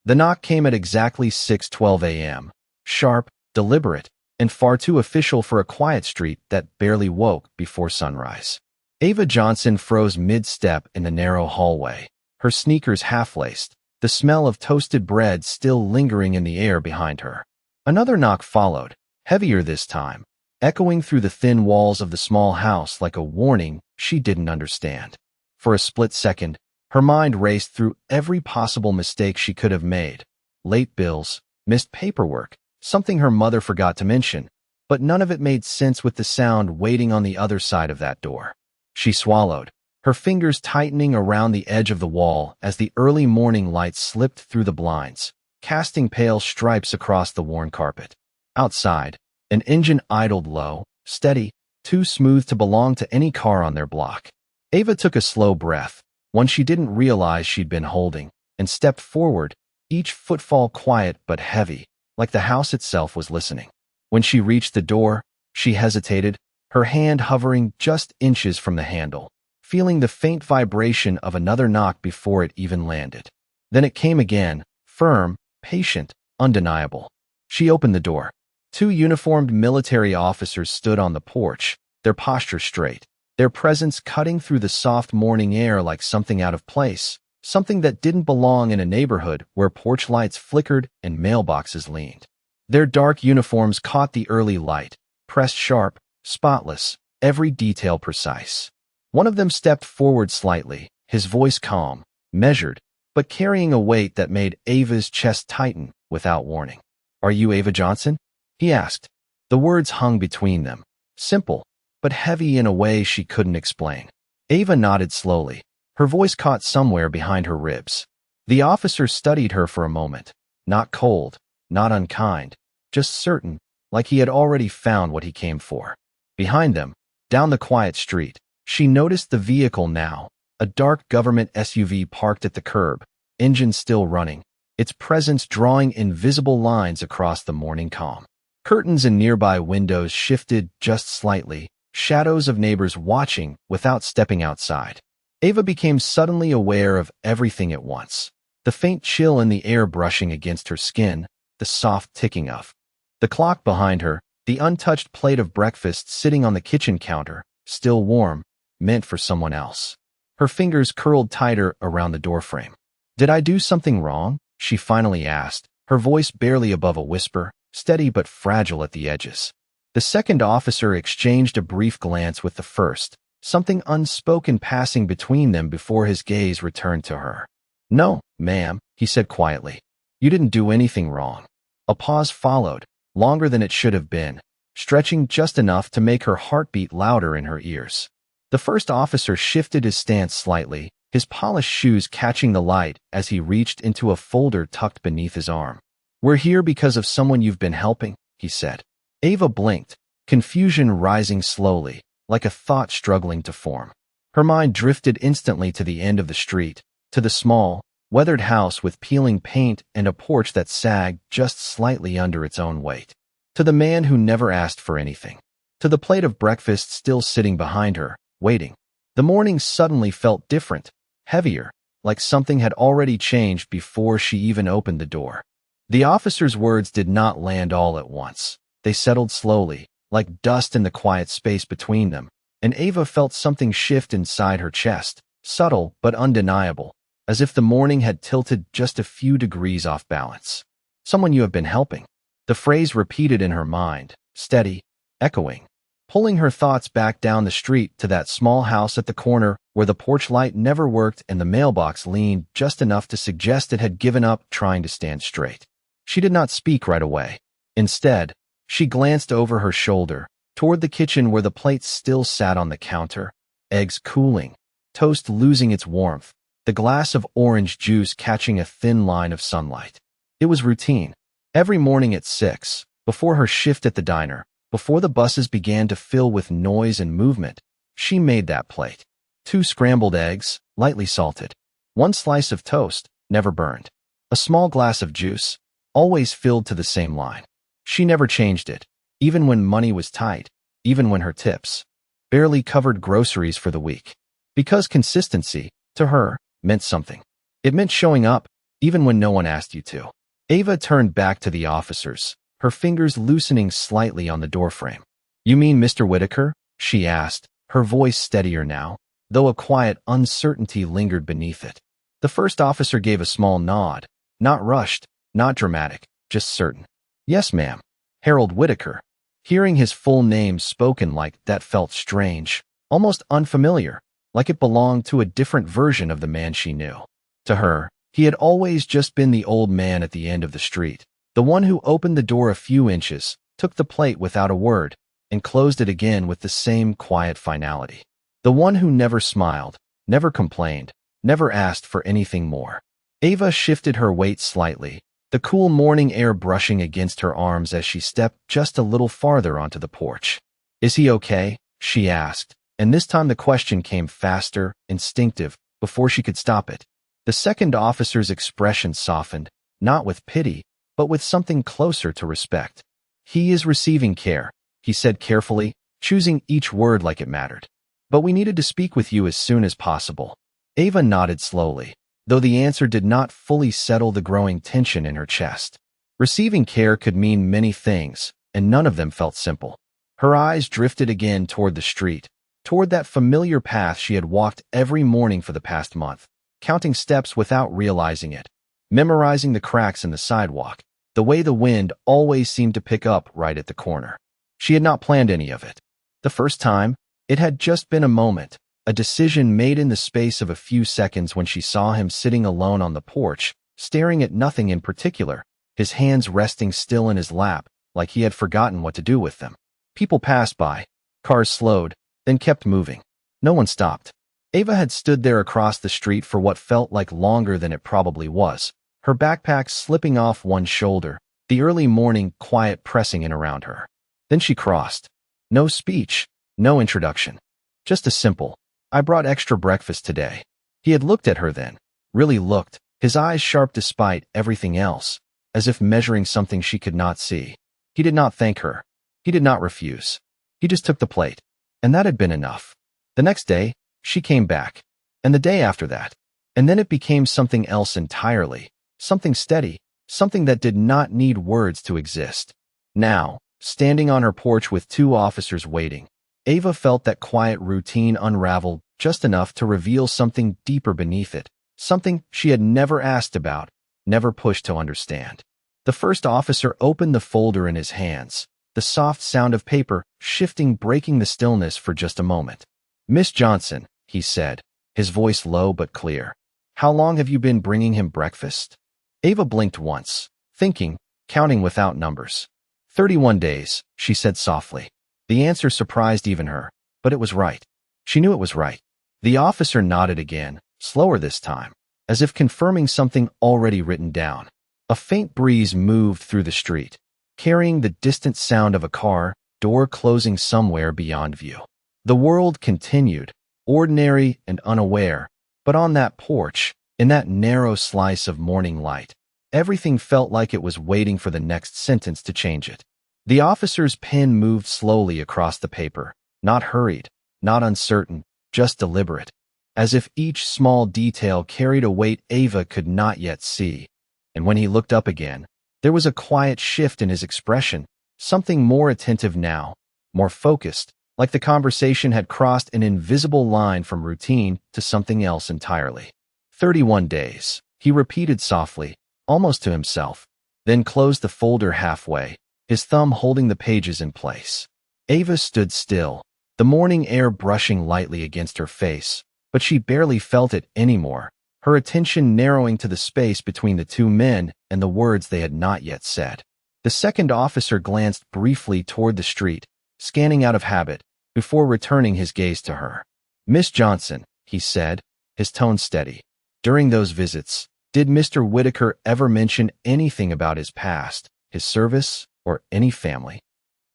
The knock came at exactly 6:12 a.m., sharp, deliberate, and far too official for a quiet street that barely woke before sunrise. Ava Johnson froze mid-step in the narrow hallway, her sneakers half-laced, the smell of toasted bread still lingering in the air behind her. Another knock followed, heavier this time, echoing through the thin walls of the small house like a warning she didn't understand. For a split second, her mind raced through every possible mistake she could have made. Late bills, missed paperwork, something her mother forgot to mention, but none of it made sense with the sound waiting on the other side of that door. She swallowed, her fingers tightening around the edge of the wall as the early morning light slipped through the blinds, casting pale stripes across the worn carpet. Outside, an engine idled low, steady, too smooth to belong to any car on their block. Ava took a slow breath, one she didn't realize she'd been holding, and stepped forward, each footfall quiet but heavy, like the house itself was listening. When she reached the door, she hesitated, her hand hovering just inches from the handle, feeling the faint vibration of another knock before it even landed. Then it came again, firm, patient, undeniable. She opened the door. Two uniformed military officers stood on the porch, their posture straight, their presence cutting through the soft morning air like something out of place, something that didn't belong in a neighborhood where porch lights flickered and mailboxes leaned. Their dark uniforms caught the early light, pressed sharp, spotless, every detail precise. One of them stepped forward slightly, his voice calm, measured, but carrying a weight that made Ava's chest tighten without warning. "Are you Ava Johnson?" he asked. The words hung between them, simple, but heavy in a way she couldn't explain. Ava nodded slowly, her voice caught somewhere behind her ribs. The officer studied her for a moment, not cold, not unkind, just certain, like he had already found what he came for. Behind them, down the quiet street, she noticed the vehicle now, a dark government SUV parked at the curb, engine still running, its presence drawing invisible lines across the morning calm. Curtains in nearby windows shifted just slightly, shadows of neighbors watching without stepping outside. Ava became suddenly aware of everything at once. The faint chill in the air brushing against her skin, the soft ticking of the clock behind her, the untouched plate of breakfast sitting on the kitchen counter, still warm, meant for someone else. Her fingers curled tighter around the doorframe. "Did I do something wrong?" she finally asked, her voice barely above a whisper, steady but fragile at the edges. The second officer exchanged a brief glance with the first, something unspoken passing between them before his gaze returned to her. "No, ma'am," he said quietly. "You didn't do anything wrong." A pause followed, longer than it should have been, stretching just enough to make her heartbeat louder in her ears. The first officer shifted his stance slightly, his polished shoes catching the light as he reached into a folder tucked beneath his arm. "We're here because of someone you've been helping," he said. Ava blinked, confusion rising slowly, like a thought struggling to form. Her mind drifted instantly to the end of the street, to the small, weathered house with peeling paint and a porch that sagged just slightly under its own weight. To the man who never asked for anything. To the plate of breakfast still sitting behind her, waiting. The morning suddenly felt different, heavier, like something had already changed before she even opened the door. The officer's words did not land all at once. They settled slowly, like dust in the quiet space between them, and Ava felt something shift inside her chest, subtle but undeniable, as if the morning had tilted just a few degrees off balance. "Someone you have been helping." The phrase repeated in her mind, steady, echoing, pulling her thoughts back down the street to that small house at the corner where the porch light never worked and the mailbox leaned just enough to suggest it had given up trying to stand straight. She did not speak right away. Instead, she glanced over her shoulder, toward the kitchen where the plates still sat on the counter, eggs cooling, toast losing its warmth, the glass of orange juice catching a thin line of sunlight. It was routine. Every morning at 6, before her shift at the diner, before the buses began to fill with noise and movement, she made that plate. 2 scrambled eggs, lightly salted. 1 slice of toast, never burned. A small glass of juice, always filled to the same line. She never changed it, even when money was tight, even when her tips barely covered groceries for the week. Because consistency, to her, meant something. It meant showing up, even when no one asked you to. Ava turned back to the officers, her fingers loosening slightly on the doorframe. You mean Mr. Whitaker? She asked, her voice steadier now, though a quiet uncertainty lingered beneath it. The first officer gave a small nod, not rushed, not dramatic, just certain. Yes, ma'am. Harold Whitaker. Hearing his full name spoken like that felt strange, almost unfamiliar, like it belonged to a different version of the man she knew. To her, he had always just been the old man at the end of the street, the one who opened the door a few inches, took the plate without a word, and closed it again with the same quiet finality. The one who never smiled, never complained, never asked for anything more. Ava shifted her weight slightly, the cool morning air brushing against her arms as she stepped just a little farther onto the porch. Is he okay? She asked, and this time the question came faster, instinctive, before she could stop it. The second officer's expression softened, not with pity, but with something closer to respect. He is receiving care, he said carefully, choosing each word like it mattered. But we needed to speak with you as soon as possible. Ava nodded slowly, though the answer did not fully settle the growing tension in her chest. Receiving care could mean many things, and none of them felt simple. Her eyes drifted again toward the street, toward that familiar path she had walked every morning for the past month, counting steps without realizing it, memorizing the cracks in the sidewalk, the way the wind always seemed to pick up right at the corner. She had not planned any of it. The first time, it had just been a moment, a decision made in the space of a few seconds when she saw him sitting alone on the porch, staring at nothing in particular, his hands resting still in his lap, like he had forgotten what to do with them. People passed by, cars slowed, then kept moving. No one stopped. Ava had stood there across the street for what felt like longer than it probably was, her backpack slipping off one shoulder, the early morning quiet pressing in around her. Then she crossed. No speech, no introduction. Just a simple, I brought extra breakfast today. He had looked at her then, really looked, his eyes sharp despite everything else, as if measuring something she could not see. He did not thank her. He did not refuse. He just took the plate. And that had been enough. The next day, she came back. And the day after that. And then it became something else entirely. Something steady. Something that did not need words to exist. Now, standing on her porch with two officers waiting, Ava felt that quiet routine unravel just enough to reveal something deeper beneath it, something she had never asked about, never pushed to understand. The first officer opened the folder in his hands, the soft sound of paper shifting breaking the stillness for just a moment. Miss Johnson, he said, his voice low but clear. How long have you been bringing him breakfast? Ava blinked once, thinking, counting without numbers. 31 days, she said softly. The answer surprised even her, but it was right. She knew it was right. The officer nodded again, slower this time, as if confirming something already written down. A faint breeze moved through the street, carrying the distant sound of a car, door closing somewhere beyond view. The world continued, ordinary and unaware, but on that porch, in that narrow slice of morning light, everything felt like it was waiting for the next sentence to change it. The officer's pen moved slowly across the paper, not hurried, not uncertain, just deliberate, as if each small detail carried a weight Ava could not yet see. And when he looked up again, there was a quiet shift in his expression, something more attentive now, more focused, like the conversation had crossed an invisible line from routine to something else entirely. 31 days, he repeated softly, almost to himself, then closed the folder halfway, his thumb holding the pages in place. Ava stood still, the morning air brushing lightly against her face, but she barely felt it anymore, her attention narrowing to the space between the two men and the words they had not yet said. The second officer glanced briefly toward the street, scanning out of habit, before returning his gaze to her. Miss Johnson, he said, his tone steady. During those visits, did Mr. Whitaker ever mention anything about his past, his service, or any family?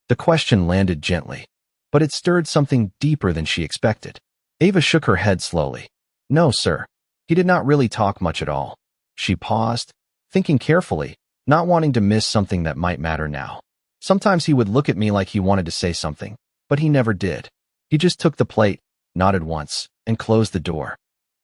The question landed gently, but it stirred something deeper than she expected. Ava shook her head slowly. No, sir. He did not really talk much at all. She paused, thinking carefully, not wanting to miss something that might matter now. Sometimes he would look at me like he wanted to say something, but he never did. He just took the plate, nodded once, and closed the door.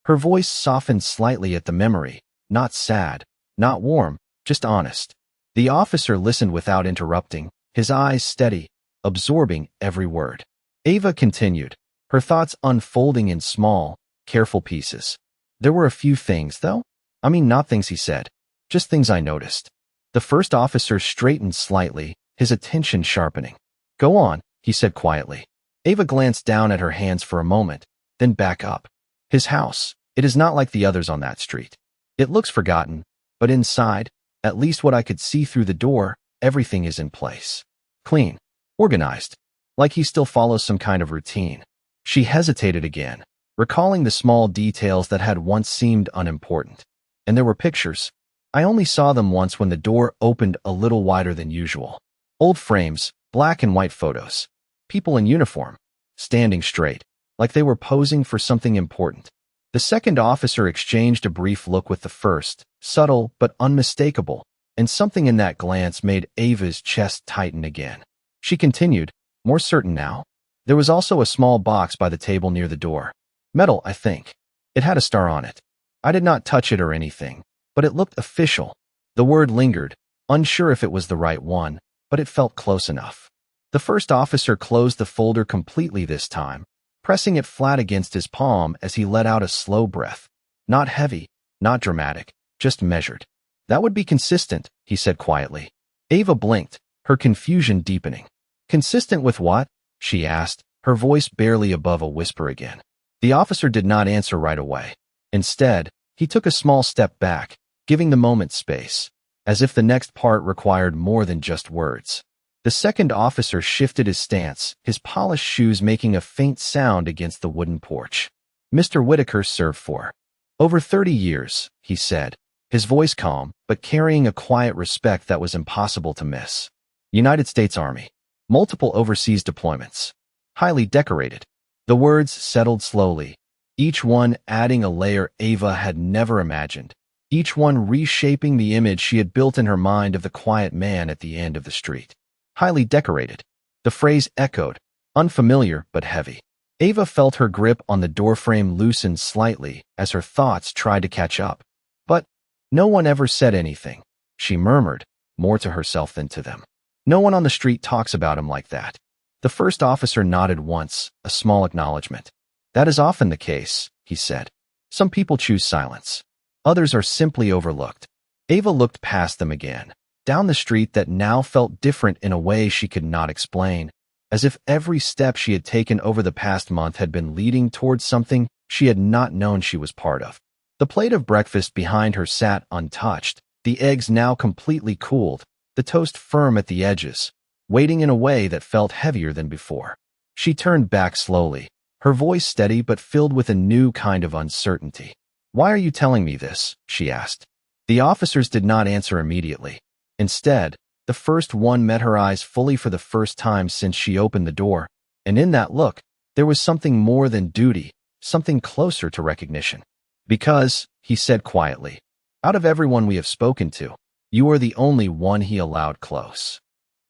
Her voice softened slightly at the memory, not sad, Not warm, just honest. The officer listened without interrupting, his eyes steady, absorbing every word. Ava continued, her thoughts unfolding in small, careful pieces. There were a few things, though. I mean, not things he said, just things I noticed. The first officer straightened slightly, his attention sharpening. Go on, he said quietly. Ava glanced down at her hands for a moment, then back up. His house. It is not like the others on that street. It looks forgotten, but inside, at least what I could see through the door, everything is in place. Clean. Organized. Like he still follows some kind of routine. She hesitated again, recalling the small details that had once seemed unimportant. And there were pictures. I only saw them once when the door opened a little wider than usual. Old frames, black and white photos. People in uniform, standing straight, like they were posing for something important. The second officer exchanged a brief look with the first, subtle but unmistakable, and something in that glance made Ava's chest tighten again. She continued, more certain now. There was also a small box by the table near the door. Metal, I think. It had a star on it. I did not touch it or anything, but it looked official. The word lingered, unsure if it was the right one, but it felt close enough. The first officer closed the folder completely this time, pressing it flat against his palm as he let out a slow breath. Not heavy, not dramatic, just measured. That would be consistent, he said quietly. Ava blinked, her confusion deepening. Consistent with what? She asked, her voice barely above a whisper again. The officer did not answer right away. Instead, he took a small step back, giving the moment space, as if the next part required more than just words. The second officer shifted his stance, his polished shoes making a faint sound against the wooden porch. Mr. Whitaker served for over 30 years, he said, his voice calm, but carrying a quiet respect that was impossible to miss. United States Army. Multiple overseas deployments. Highly decorated. The words settled slowly, each one adding a layer Ava had never imagined, each one reshaping the image she had built in her mind of the quiet man at the end of the street. Highly decorated. The phrase echoed, unfamiliar but heavy. Ava felt her grip on the doorframe loosen slightly as her thoughts tried to catch up. But no one ever said anything, she murmured, more to herself than to them. No one on the street talks about him like that. The first officer nodded once, a small acknowledgement. That is often the case, he said. Some people choose silence. Others are simply overlooked. Ava looked past them again, down the street that now felt different in a way she could not explain, as if every step she had taken over the past month had been leading towards something she had not known she was part of. The plate of breakfast behind her sat untouched, the eggs now completely cooled, the toast firm at the edges, waiting in a way that felt heavier than before. She turned back slowly, her voice steady but filled with a new kind of uncertainty. Why are you telling me this? She asked. The officers did not answer immediately. Instead, the first one met her eyes fully for the first time since she opened the door, and in that look, there was something more than duty, something closer to recognition. Because, he said quietly, out of everyone we have spoken to, you are the only one he allowed close.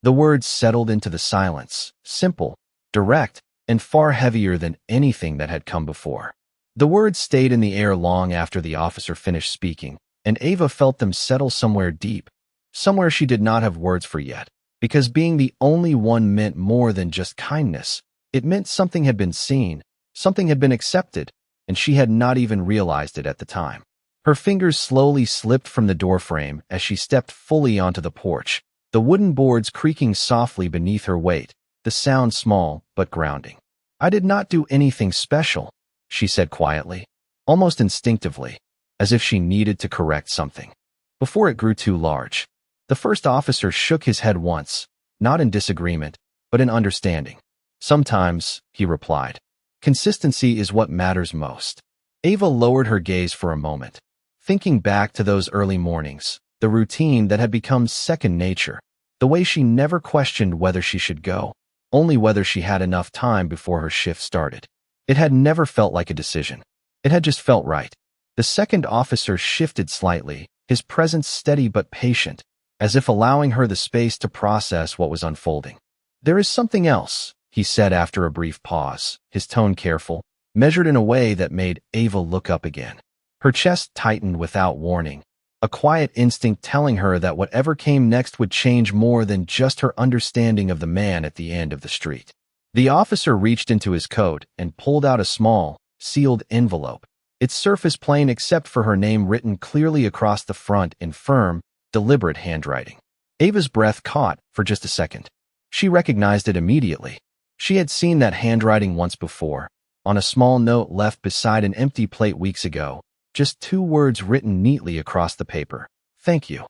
The words settled into the silence, simple, direct, and far heavier than anything that had come before. The words stayed in the air long after the officer finished speaking, and Ava felt them settle somewhere deep, somewhere she did not have words for yet, because being the only one meant more than just kindness. It meant something had been seen, something had been accepted, and she had not even realized it at the time. Her fingers slowly slipped from the doorframe as she stepped fully onto the porch, the wooden boards creaking softly beneath her weight, the sound small but grounding. I did not do anything special, she said quietly, almost instinctively, as if she needed to correct something, before it grew too large. The first officer shook his head once, not in disagreement, but in understanding. Sometimes, he replied, consistency is what matters most. Ava lowered her gaze for a moment, thinking back to those early mornings, the routine that had become second nature, the way she never questioned whether she should go, only whether she had enough time before her shift started. It had never felt like a decision. It had just felt right. The second officer shifted slightly, his presence steady but patient, as if allowing her the space to process what was unfolding. There is something else, he said after a brief pause, his tone careful, measured in a way that made Ava look up again. Her chest tightened without warning, a quiet instinct telling her that whatever came next would change more than just her understanding of the man at the end of the street. The officer reached into his coat and pulled out a small, sealed envelope, its surface plain except for her name written clearly across the front in firm, deliberate handwriting. Ava's breath caught for just a second. She recognized it immediately. She had seen that handwriting once before, on a small note left beside an empty plate weeks ago, just 2 words written neatly across the paper. Thank you.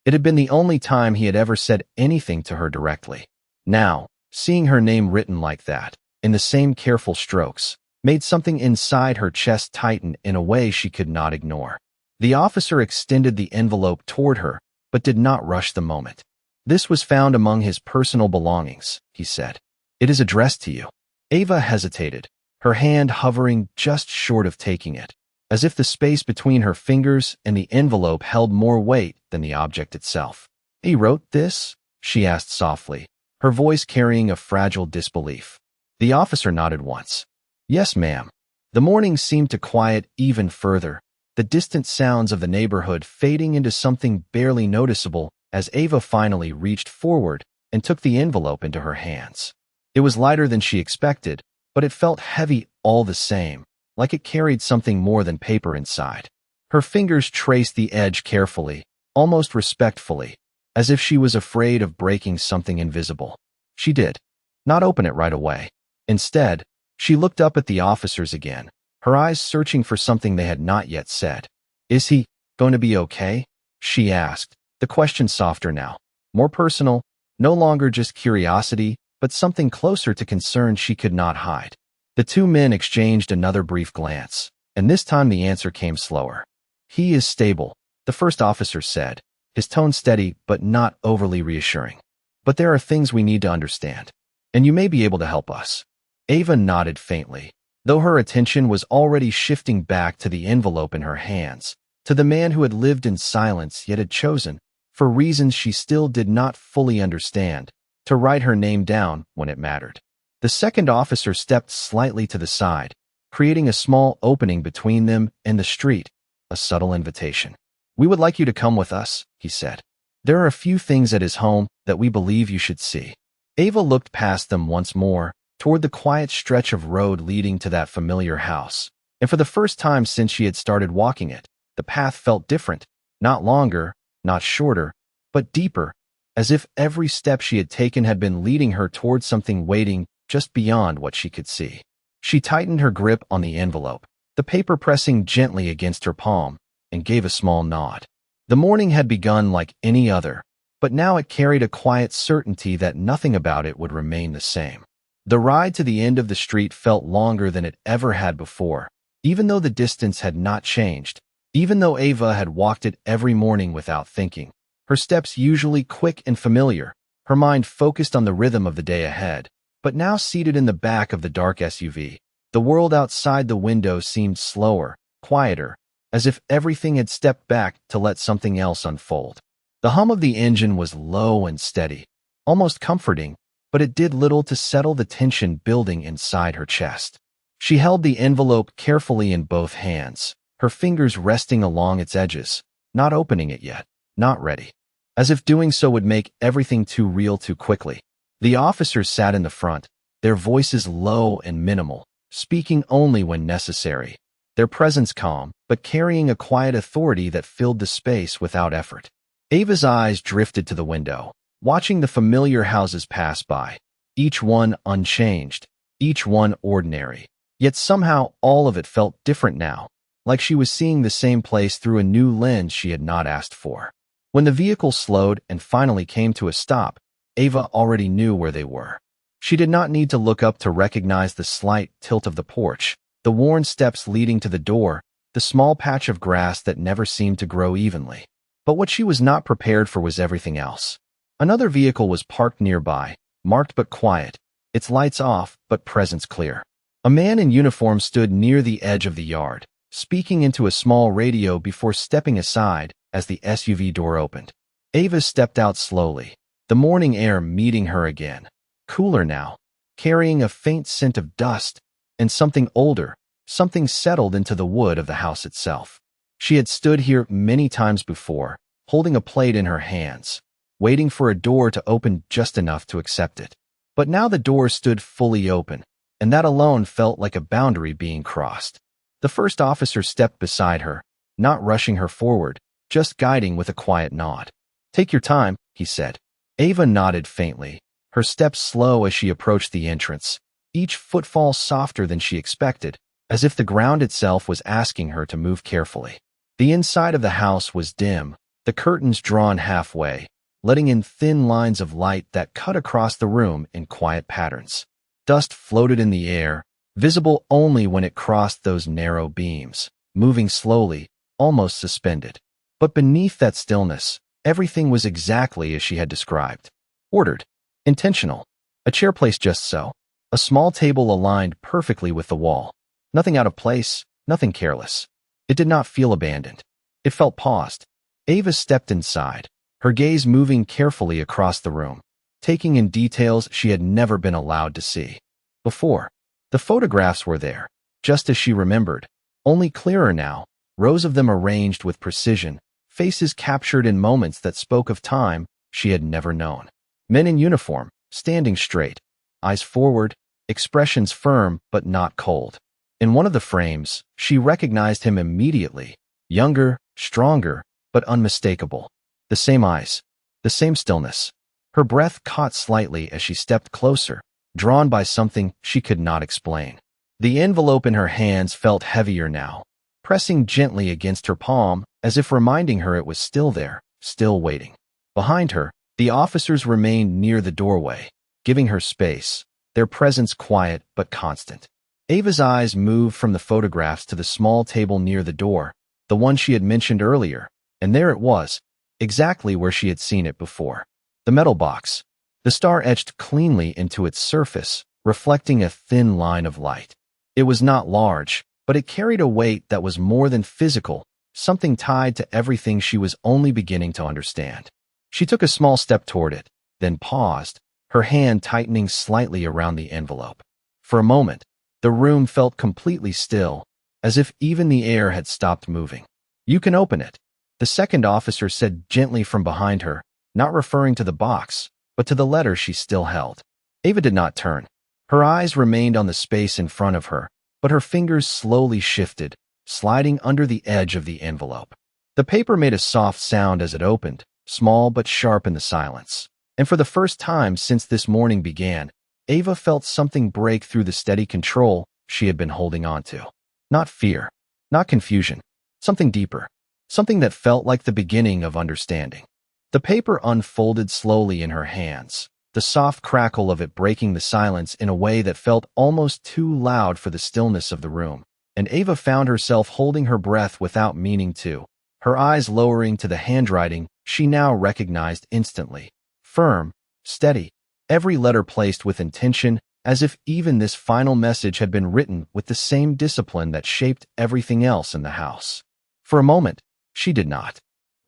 It had been the only time he had ever said anything to her directly. Now, seeing her name written like that, in the same careful strokes, made something inside her chest tighten in a way she could not ignore. The officer extended the envelope toward her, but did not rush the moment. This was found among his personal belongings, he said. It is addressed to you. Ava hesitated, her hand hovering just short of taking it, as if the space between her fingers and the envelope held more weight than the object itself. He wrote this? She asked softly, her voice carrying a fragile disbelief. The officer nodded once. Yes, ma'am. The morning seemed to quiet even further, the distant sounds of the neighborhood fading into something barely noticeable as Ava finally reached forward and took the envelope into her hands. It was lighter than she expected, but it felt heavy all the same, like it carried something more than paper inside. Her fingers traced the edge carefully, almost respectfully, as if she was afraid of breaking something invisible. She did not open it right away. Instead, she looked up at the officers again, her eyes searching for something they had not yet said. Is he going to be okay? She asked, the question softer now, more personal, no longer just curiosity, but something closer to concern she could not hide. The 2 men exchanged another brief glance, and this time the answer came slower. He is stable, the first officer said, his tone steady but not overly reassuring. But there are things we need to understand, and you may be able to help us. Ava nodded faintly, though her attention was already shifting back to the envelope in her hands, to the man who had lived in silence yet had chosen, for reasons she still did not fully understand, to write her name down when it mattered. The second officer stepped slightly to the side, creating a small opening between them and the street, a subtle invitation. We would like you to come with us, he said. There are a few things at his home that we believe you should see. Ava looked past them once more, toward the quiet stretch of road leading to that familiar house, and for the first time since she had started walking it, the path felt different, not longer, not shorter, but deeper, as if every step she had taken had been leading her toward something waiting just beyond what she could see. She tightened her grip on the envelope, the paper pressing gently against her palm, and gave a small nod. The morning had begun like any other, but now it carried a quiet certainty that nothing about it would remain the same. The ride to the end of the street felt longer than it ever had before, even though the distance had not changed, even though Ava had walked it every morning without thinking, her steps usually quick and familiar, her mind focused on the rhythm of the day ahead. But now seated in the back of the dark SUV, the world outside the window seemed slower, quieter, as if everything had stepped back to let something else unfold. The hum of the engine was low and steady, almost comforting, but it did little to settle the tension building inside her chest. She held the envelope carefully in both hands, her fingers resting along its edges, not opening it yet, not ready, as if doing so would make everything too real too quickly. The officers sat in the front, their voices low and minimal, speaking only when necessary, their presence calm, but carrying a quiet authority that filled the space without effort. Ava's eyes drifted to the window, watching the familiar houses pass by, each one unchanged, each one ordinary. Yet somehow all of it felt different now, like she was seeing the same place through a new lens she had not asked for. When the vehicle slowed and finally came to a stop, Ava already knew where they were. She did not need to look up to recognize the slight tilt of the porch, the worn steps leading to the door, the small patch of grass that never seemed to grow evenly. But what she was not prepared for was everything else. Another vehicle was parked nearby, marked but quiet, its lights off but presence clear. A man in uniform stood near the edge of the yard, speaking into a small radio before stepping aside as the SUV door opened. Ava stepped out slowly, the morning air meeting her again, cooler now, carrying a faint scent of dust and something older, something settled into the wood of the house itself. She had stood here many times before, holding a plate in her hands, waiting for a door to open just enough to accept it. But now the door stood fully open, and that alone felt like a boundary being crossed. The first officer stepped beside her, not rushing her forward, just guiding with a quiet nod. "Take your time," he said. Ava nodded faintly, her steps slow as she approached the entrance, each footfall softer than she expected, as if the ground itself was asking her to move carefully. The inside of the house was dim, the curtains drawn halfway, letting in thin lines of light that cut across the room in quiet patterns. Dust floated in the air, visible only when it crossed those narrow beams, moving slowly, almost suspended. But beneath that stillness, everything was exactly as she had described. Ordered. Intentional. A chair placed just so. A small table aligned perfectly with the wall. Nothing out of place, nothing careless. It did not feel abandoned. It felt paused. Ava stepped inside, her gaze moving carefully across the room, taking in details she had never been allowed to see before. The photographs were there, just as she remembered, only clearer now, rows of them arranged with precision, faces captured in moments that spoke of time she had never known. Men in uniform, standing straight, eyes forward, expressions firm but not cold. In one of the frames, she recognized him immediately, younger, stronger, but unmistakable. The same eyes, the same stillness. Her breath caught slightly as she stepped closer, drawn by something she could not explain. The envelope in her hands felt heavier now, pressing gently against her palm as if reminding her it was still there, still waiting. Behind her, the officers remained near the doorway, giving her space, their presence quiet but constant. Ava's eyes moved from the photographs to the small table near the door, the one she had mentioned earlier, and there it was, exactly where she had seen it before. The metal box, the star etched cleanly into its surface, reflecting a thin line of light. It was not large, but it carried a weight that was more than physical, something tied to everything she was only beginning to understand. She took a small step toward it, then paused, her hand tightening slightly around the envelope. For a moment, the room felt completely still, as if even the air had stopped moving. "You can open it," the second officer said gently from behind her, not referring to the box, but to the letter she still held. Ava did not turn. Her eyes remained on the space in front of her, but her fingers slowly shifted, sliding under the edge of the envelope. The paper made a soft sound as it opened, small but sharp in the silence. And for the first time since this morning began, Ava felt something break through the steady control she had been holding on to. Not fear, not confusion, something deeper, something that felt like the beginning of understanding. The paper unfolded slowly in her hands, the soft crackle of it breaking the silence in a way that felt almost too loud for the stillness of the room, and Ava found herself holding her breath without meaning to, her eyes lowering to the handwriting she now recognized instantly. Firm, steady, every letter placed with intention, as if even this final message had been written with the same discipline that shaped everything else in the house. For a moment, she did not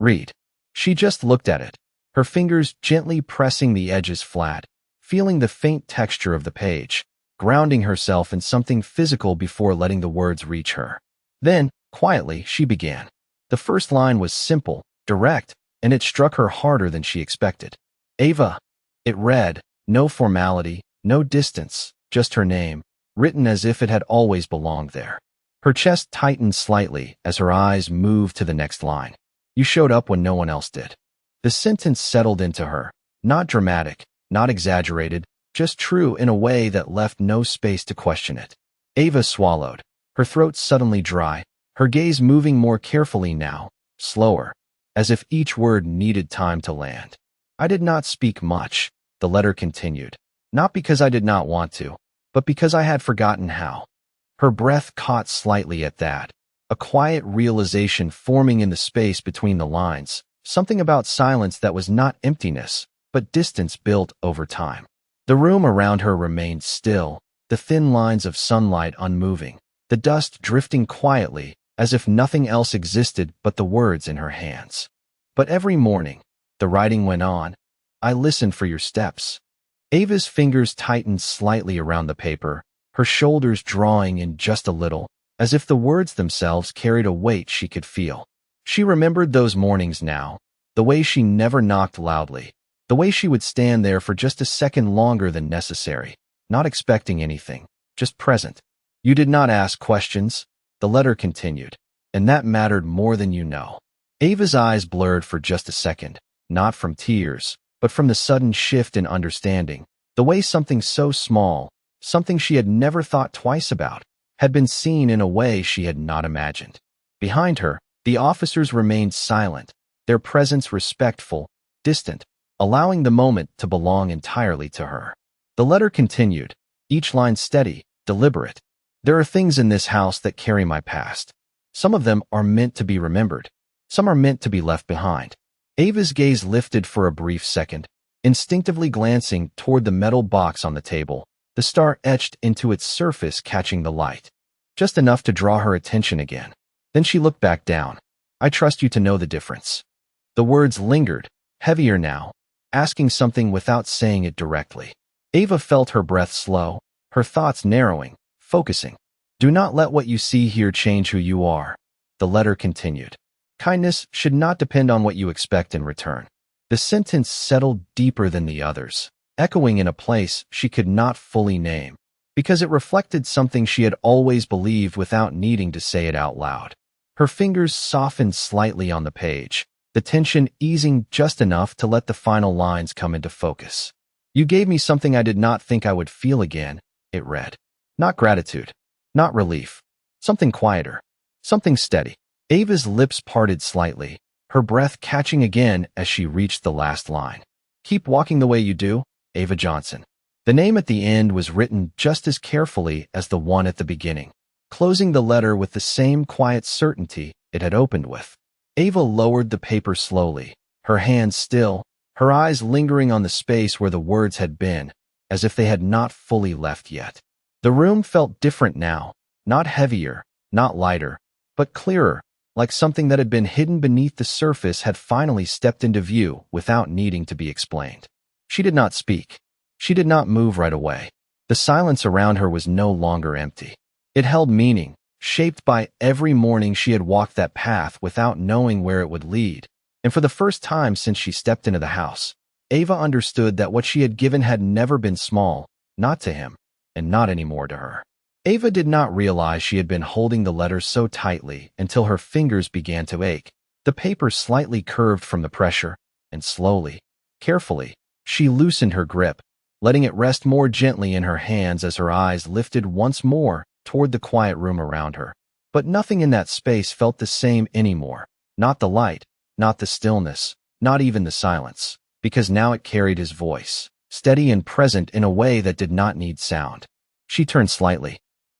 read. She just looked at it, her fingers gently pressing the edges flat, feeling the faint texture of the page, grounding herself in something physical before letting the words reach her. Then, quietly, she began. The first line was simple, direct, and it struck her harder than she expected. "Ava," it read, no formality, no distance, just her name, written as if it had always belonged there. Her chest tightened slightly as her eyes moved to the next line. "You showed up when no one else did." The sentence settled into her, not dramatic, not exaggerated, just true in a way that left no space to question it. Ava swallowed, her throat suddenly dry, her gaze moving more carefully now, slower, as if each word needed time to land. "I did not speak much," the letter continued, "not because I did not want to, but because I had forgotten how." Her breath caught slightly at that, a quiet realization forming in the space between the lines, something about silence that was not emptiness, but distance built over time. The room around her remained still, the thin lines of sunlight unmoving, the dust drifting quietly, as if nothing else existed but the words in her hands. But every morning, the writing went on, "I listen for your steps." Ava's fingers tightened slightly around the paper, her shoulders drawing in just a little, as if the words themselves carried a weight she could feel. She remembered those mornings now, the way she never knocked loudly, the way she would stand there for just a second longer than necessary, not expecting anything, just present. You did not ask questions, the letter continued, and that mattered more than you know. Ava's eyes blurred for just a second, not from tears, but from the sudden shift in understanding, the way something so small, something she had never thought twice about, had been seen in a way she had not imagined. Behind her, the officers remained silent, their presence respectful, distant, allowing the moment to belong entirely to her. The letter continued, each line steady, deliberate. There are things in this house that carry my past. Some of them are meant to be remembered. Some are meant to be left behind. Ava's gaze lifted for a brief second, instinctively glancing toward the metal box on the table, the star etched into its surface catching the light. Just enough to draw her attention again. Then she looked back down. I trust you to know the difference. The words lingered, heavier now, asking something without saying it directly. Ava felt her breath slow, her thoughts narrowing, focusing. Do not let what you see here change who you are. The letter continued. Kindness should not depend on what you expect in return. The sentence settled deeper than the others, echoing in a place she could not fully name, because it reflected something she had always believed without needing to say it out loud. Her fingers softened slightly on the page, the tension easing just enough to let the final lines come into focus. You gave me something I did not think I would feel again, it read. Not gratitude, not relief, something quieter, something steady. Ava's lips parted slightly, her breath catching again as she reached the last line. Keep walking the way you do, Ava Johnson. The name at the end was written just as carefully as the one at the beginning, closing the letter with the same quiet certainty it had opened with. Ava lowered the paper slowly, her hands still, her eyes lingering on the space where the words had been, as if they had not fully left yet. The room felt different now, not heavier, not lighter, but clearer, like something that had been hidden beneath the surface had finally stepped into view without needing to be explained. She did not speak. She did not move right away. The silence around her was no longer empty. It held meaning, shaped by every morning she had walked that path without knowing where it would lead. And for the first time since she stepped into the house, Ava understood that what she had given had never been small, not to him, and not anymore to her. Ava did not realize she had been holding the letter so tightly until her fingers began to ache. The paper slightly curved from the pressure, and slowly, carefully, she loosened her grip, letting it rest more gently in her hands as her eyes lifted once more toward the quiet room around her. But nothing in that space felt the same anymore. Not the light, not the stillness, not even the silence, because now it carried his voice, steady and present in a way that did not need sound. She turned slightly,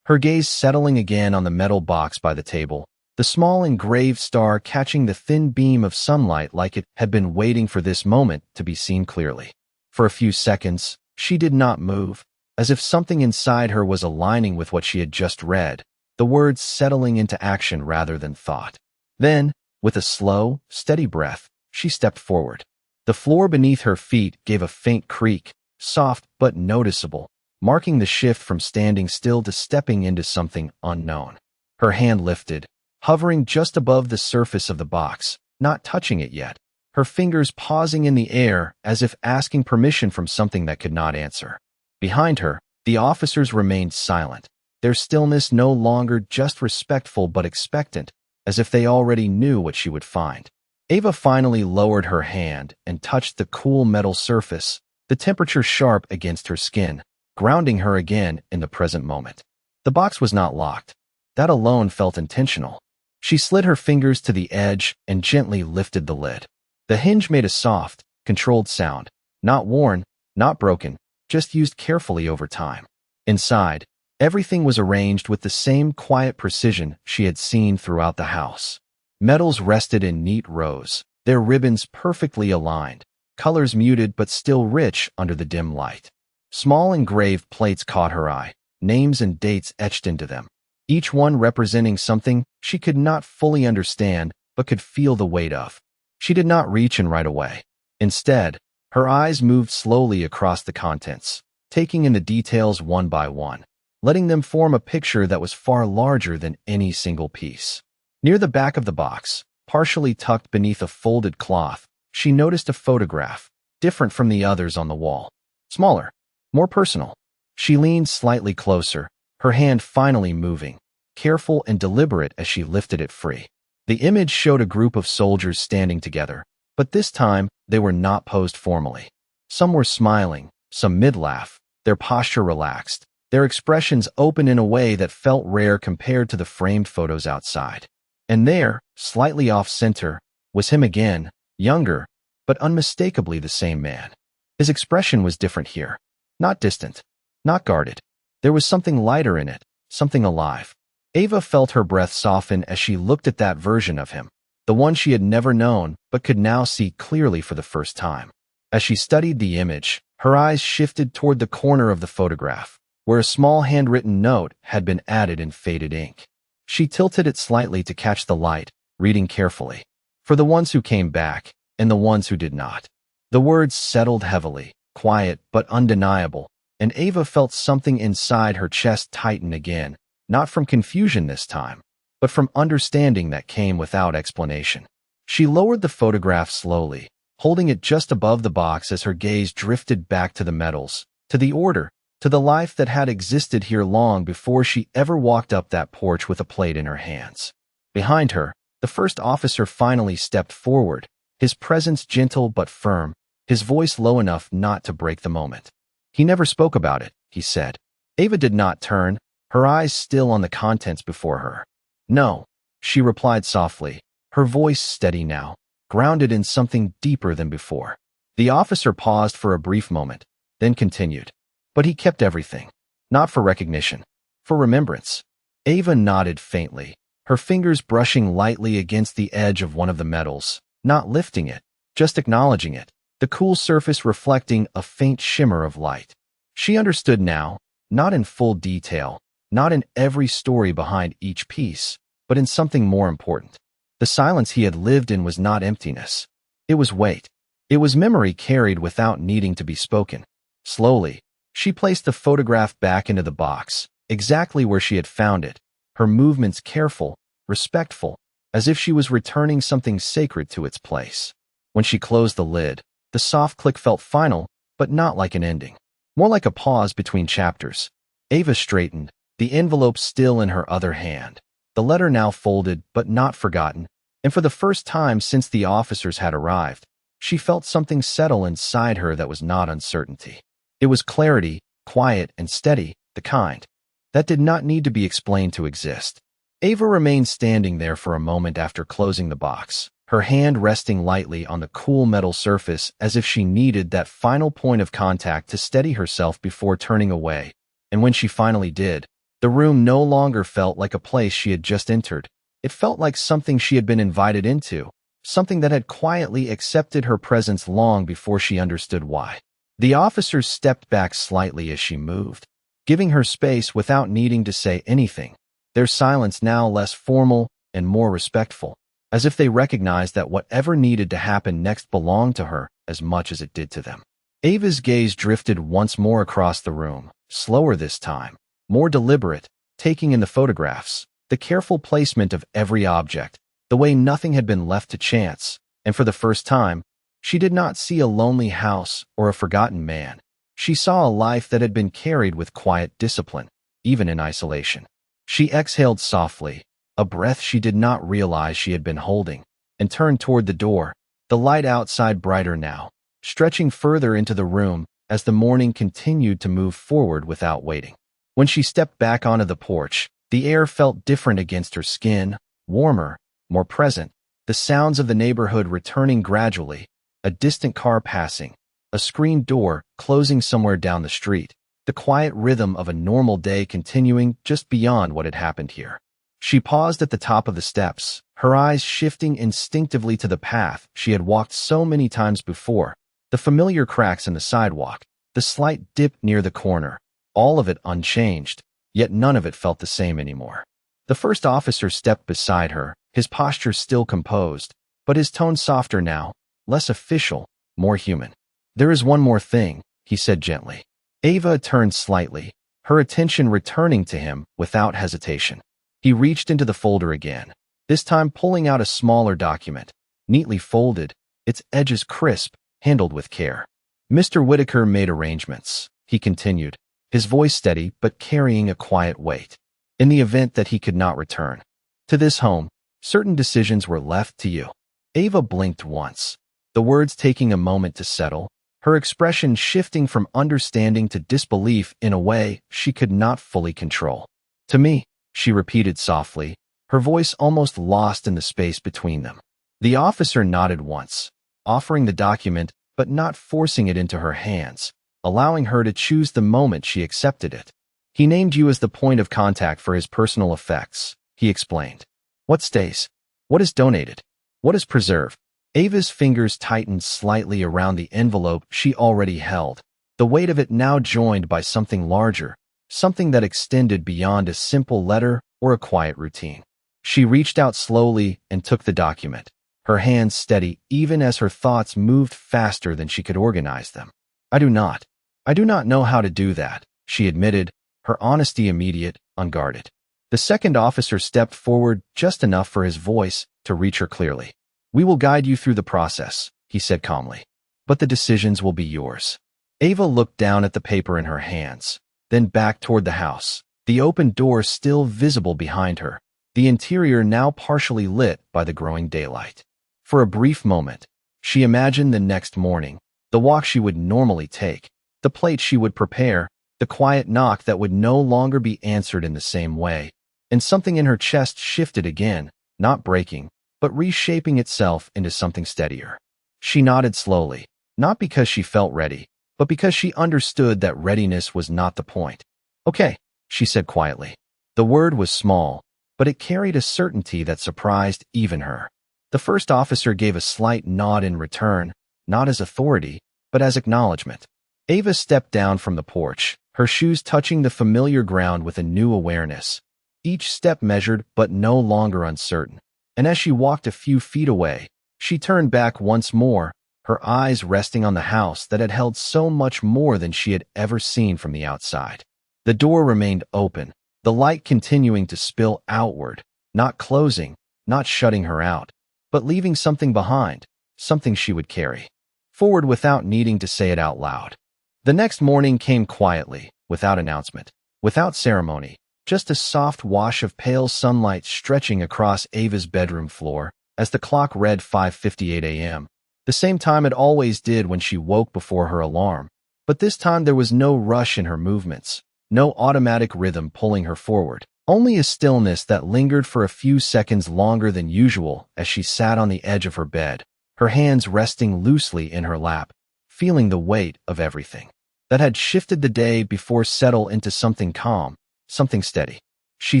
her gaze settling again on the metal box by the table, the small engraved star catching the thin beam of sunlight like it had been waiting for this moment to be seen clearly. For a few seconds, she did not move, as if something inside her was aligning with what she had just read, the words settling into action rather than thought. Then, with a slow, steady breath, she stepped forward. The floor beneath her feet gave a faint creak, soft but noticeable, marking the shift from standing still to stepping into something unknown. Her hand lifted, hovering just above the surface of the box, not touching it yet, her fingers pausing in the air as if asking permission from something that could not answer. Behind her, the officers remained silent, their stillness no longer just respectful but expectant, as if they already knew what she would find. Ava finally lowered her hand and touched the cool metal surface, the temperature sharp against her skin, grounding her again in the present moment. The box was not locked. That alone felt intentional. She slid her fingers to the edge and gently lifted the lid. The hinge made a soft, controlled sound, not worn, not broken, just used carefully over time. Inside, everything was arranged with the same quiet precision she had seen throughout the house. Metals rested in neat rows, their ribbons perfectly aligned, colors muted but still rich under the dim light. Small engraved plates caught her eye, names and dates etched into them, each one representing something she could not fully understand but could feel the weight of. She did not reach in right away. Instead, her eyes moved slowly across the contents, taking in the details one by one. letting them form a picture that was far larger than any single piece. Near the back of the box, partially tucked beneath a folded cloth, she noticed a photograph, different from the others on the wall. Smaller, more personal. She leaned slightly closer, her hand finally moving, careful and deliberate as she lifted it free. The image showed a group of soldiers standing together, but this time they were not posed formally. Some were smiling, some mid-laugh, their posture relaxed, their expressions open in a way that felt rare compared to the framed photos outside. And there, slightly off-center, was him again, younger, but unmistakably the same man. His expression was different here. Not distant, not guarded. There was something lighter in it, something alive. Ava felt her breath soften as she looked at that version of him, the one she had never known but could now see clearly for the first time. As she studied the image, her eyes shifted toward the corner of the photograph, where a small handwritten note had been added in faded ink. She tilted it slightly to catch the light, reading carefully. For the ones who came back, and the ones who did not. The words settled heavily, quiet but undeniable, and Ava felt something inside her chest tighten again, not from confusion this time, but from understanding that came without explanation. She lowered the photograph slowly, holding it just above the box as her gaze drifted back to the medals, to the order, to the life that had existed here long before she ever walked up that porch with a plate in her hands. Behind her, the first officer finally stepped forward, his presence gentle but firm, his voice low enough not to break the moment. "He never spoke about it," he said. Ava did not turn, her eyes still on the contents before her. "No," she replied softly, her voice steady now, grounded in something deeper than before. The officer paused for a brief moment, then continued. "But he kept everything. Not for recognition. For remembrance." Ava nodded faintly, her fingers brushing lightly against the edge of one of the medals, not lifting it, just acknowledging it, the cool surface reflecting a faint shimmer of light. She understood now, not in full detail, not in every story behind each piece, but in something more important. The silence he had lived in was not emptiness. It was weight. It was memory carried without needing to be spoken. Slowly, she placed the photograph back into the box, exactly where she had found it, her movements careful, respectful, as if she was returning something sacred to its place. When she closed the lid, the soft click felt final, but not like an ending. More like a pause between chapters. Ava straightened, the envelope still in her other hand, the letter now folded but not forgotten, and for the first time since the officers had arrived, she felt something settle inside her that was not uncertainty. It was clarity, quiet and steady, the kind that did not need to be explained to exist. Ava remained standing there for a moment after closing the box, her hand resting lightly on the cool metal surface as if she needed that final point of contact to steady herself before turning away. And when she finally did, the room no longer felt like a place she had just entered. It felt like something she had been invited into, something that had quietly accepted her presence long before she understood why. The officers stepped back slightly as she moved, giving her space without needing to say anything, their silence now less formal and more respectful, as if they recognized that whatever needed to happen next belonged to her as much as it did to them. Ava's gaze drifted once more across the room, slower this time, more deliberate, taking in the photographs, the careful placement of every object, the way nothing had been left to chance, and for the first time, she did not see a lonely house or a forgotten man. She saw a life that had been carried with quiet discipline, even in isolation. She exhaled softly, a breath she did not realize she had been holding, and turned toward the door, the light outside brighter now, stretching further into the room as the morning continued to move forward without waiting. When she stepped back onto the porch, the air felt different against her skin, warmer, more present, the sounds of the neighborhood returning gradually, a distant car passing, a screen door closing somewhere down the street, the quiet rhythm of a normal day continuing just beyond what had happened here. She paused at the top of the steps, her eyes shifting instinctively to the path she had walked so many times before, the familiar cracks in the sidewalk, the slight dip near the corner, all of it unchanged, yet none of it felt the same anymore. The first officer stepped beside her, his posture still composed, but his tone softer now, less official, more human. "There is one more thing," he said gently. Ava turned slightly, her attention returning to him without hesitation. He reached into the folder again, this time pulling out a smaller document, neatly folded, its edges crisp, handled with care. Mr. Whitaker made arrangements, he continued, his voice steady but carrying a quiet weight. In the event that he could not return to this home, certain decisions were left to you. Ava blinked once, the words taking a moment to settle, her expression shifting from understanding to disbelief in a way she could not fully control. To me, she repeated softly, her voice almost lost in the space between them. The officer nodded once, offering the document but not forcing it into her hands, allowing her to choose the moment she accepted it. He named you as the point of contact for his personal effects, he explained. What stays? What is donated? What is preserved? Ava's fingers tightened slightly around the envelope she already held, the weight of it now joined by something larger, something that extended beyond a simple letter or a quiet routine. She reached out slowly and took the document, her hands steady even as her thoughts moved faster than she could organize them. I do not know how to do that, she admitted, her honesty immediate, unguarded. The second officer stepped forward just enough for his voice to reach her clearly. We will guide you through the process, he said calmly. But the decisions will be yours. Ava looked down at the paper in her hands, then back toward the house, the open door still visible behind her, the interior now partially lit by the growing daylight. For a brief moment, she imagined the next morning, the walk she would normally take, the plate she would prepare, the quiet knock that would no longer be answered in the same way, and something in her chest shifted again, not breaking, but reshaping itself into something steadier. She nodded slowly, not because she felt ready, but because she understood that readiness was not the point. Okay, she said quietly. The word was small, but it carried a certainty that surprised even her. The first officer gave a slight nod in return, not as authority, but as acknowledgement. Ava stepped down from the porch, her shoes touching the familiar ground with a new awareness. Each step measured but no longer uncertain. And as she walked a few feet away, she turned back once more, her eyes resting on the house that had held so much more than she had ever seen from the outside. The door remained open, the light continuing to spill outward, not closing, not shutting her out, but leaving something behind, something she would carry forward without needing to say it out loud. The next morning came quietly, without announcement, without ceremony. Just a soft wash of pale sunlight stretching across Ava's bedroom floor as the clock read 5:58 a.m., the same time it always did when she woke before her alarm. But this time there was no rush in her movements, no automatic rhythm pulling her forward, only a stillness that lingered for a few seconds longer than usual as she sat on the edge of her bed, her hands resting loosely in her lap, feeling the weight of everything that had shifted the day before settle into something calm, something steady. She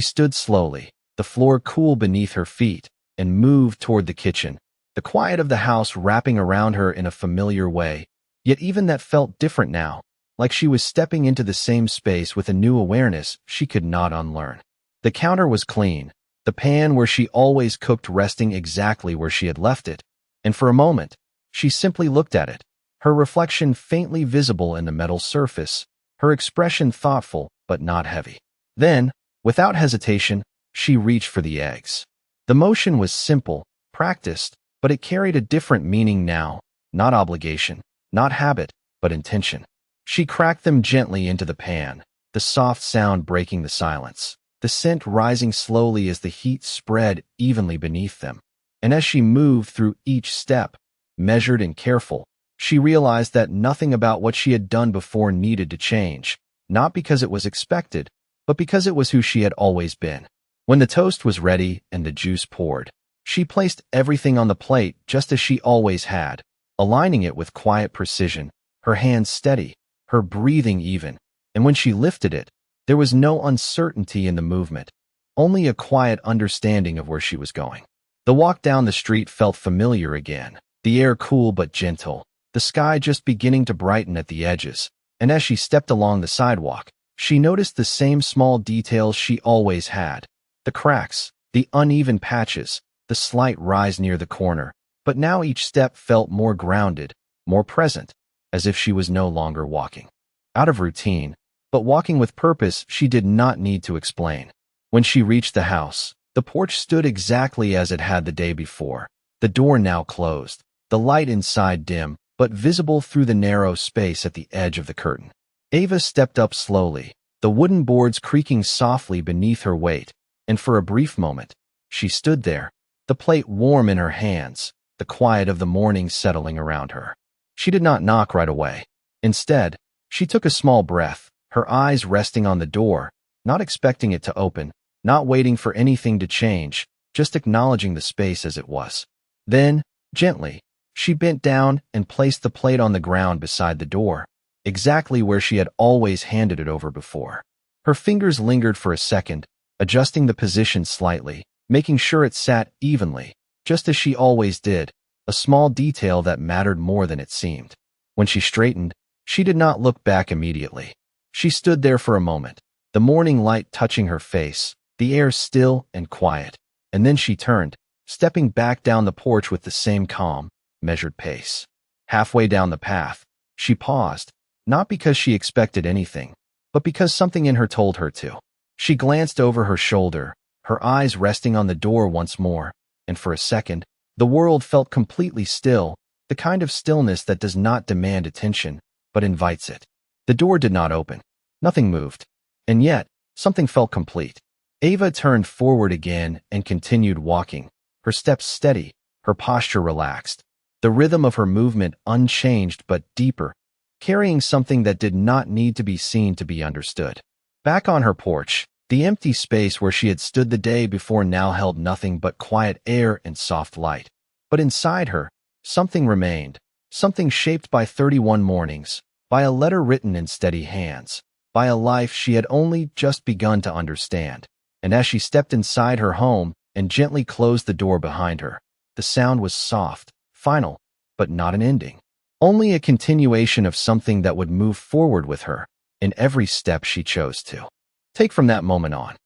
stood slowly, the floor cool beneath her feet, and moved toward the kitchen, the quiet of the house wrapping around her in a familiar way, yet even that felt different now, like she was stepping into the same space with a new awareness she could not unlearn. The counter was clean, the pan where she always cooked resting exactly where she had left it, and for a moment, she simply looked at it, her reflection faintly visible in the metal surface, her expression thoughtful but not heavy. Then, without hesitation, she reached for the eggs. The motion was simple, practiced, but it carried a different meaning now, not obligation, not habit, but intention. She cracked them gently into the pan, the soft sound breaking the silence, the scent rising slowly as the heat spread evenly beneath them. And as she moved through each step, measured and careful, she realized that nothing about what she had done before needed to change, not because it was expected, but because it was who she had always been. When the toast was ready and the juice poured, she placed everything on the plate just as she always had, aligning it with quiet precision, her hands steady, her breathing even, and when she lifted it, there was no uncertainty in the movement, only a quiet understanding of where she was going. The walk down the street felt familiar again, the air cool but gentle, the sky just beginning to brighten at the edges, and as she stepped along the sidewalk, she noticed the same small details she always had, the cracks, the uneven patches, the slight rise near the corner, but now each step felt more grounded, more present, as if she was no longer walking out of routine, But walking with purpose, she did not need to explain. When she reached the house, the porch stood exactly as it had the day before. The door now closed, the light inside dim, but visible through the narrow space at the edge of the curtain. Ava stepped up slowly, the wooden boards creaking softly beneath her weight, and for a brief moment, she stood there, the plate warm in her hands, the quiet of the morning settling around her. She did not knock right away. Instead, she took a small breath, her eyes resting on the door, not expecting it to open, not waiting for anything to change, just acknowledging the space as it was. Then, gently, she bent down and placed the plate on the ground beside the door, exactly where she had always handed it over before. Her fingers lingered for a second, adjusting the position slightly, making sure it sat evenly, just as she always did, a small detail that mattered more than it seemed. When she straightened, she did not look back immediately. She stood there for a moment, the morning light touching her face, the air still and quiet, and then she turned, stepping back down the porch with the same calm, measured pace. Halfway down the path, she paused, not because she expected anything, but because something in her told her to. She glanced over her shoulder, her eyes resting on the door once more, and for a second, the world felt completely still, the kind of stillness that does not demand attention, but invites it. The door did not open. Nothing moved. And yet, something felt complete. Ava turned forward again and continued walking, her steps steady, her posture relaxed, the rhythm of her movement unchanged but deeper, carrying something that did not need to be seen to be understood. Back on her porch, the empty space where she had stood the day before now held nothing but quiet air and soft light. But inside her, something remained, something shaped by 31 mornings, by a letter written in steady hands, by a life she had only just begun to understand. And as she stepped inside her home and gently closed the door behind her, the sound was soft, final, but not an ending. Only a continuation of something that would move forward with her in every step she chose to take from that moment on.